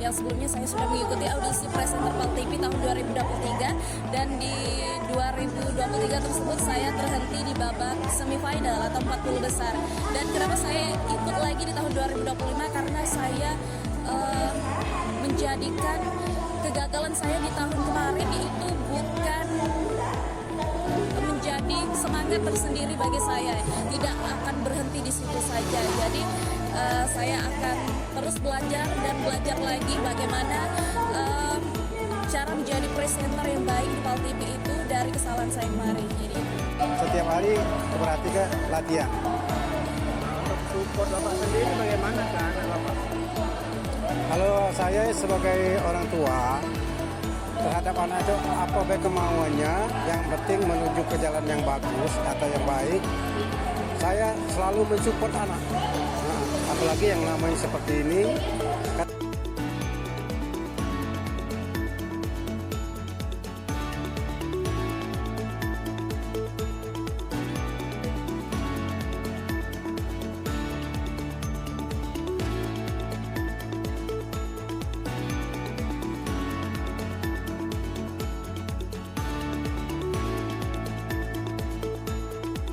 yang sebelumnya saya sudah mengikuti audisi presenter Pal TV tahun 2023 dan di 2023 tersebut saya terhenti di babak semifinal atau 40 besar. Dan kenapa saya ikut lagi di tahun 2025 karena saya menjadikan kegagalan saya di tahun kemarin itu bukan menjadi semangat tersendiri bagi saya, tidak akan berhenti di situ saja. Jadi saya akan terus belajar dan belajar lagi bagaimana cara menjadi presenter yang baik di Pal TV itu dari kesalahan saya kemarin. Jadi setiap hari berarti ke latihan. Support Bapak sendiri bagaimana ke anak Bapak? Kalau saya sebagai orang tua terhadap anak itu apa baik kemauannya, yang penting menuju ke jalan yang bagus atau yang baik, saya selalu mensupport anak. Nah, apalagi yang namanya seperti ini,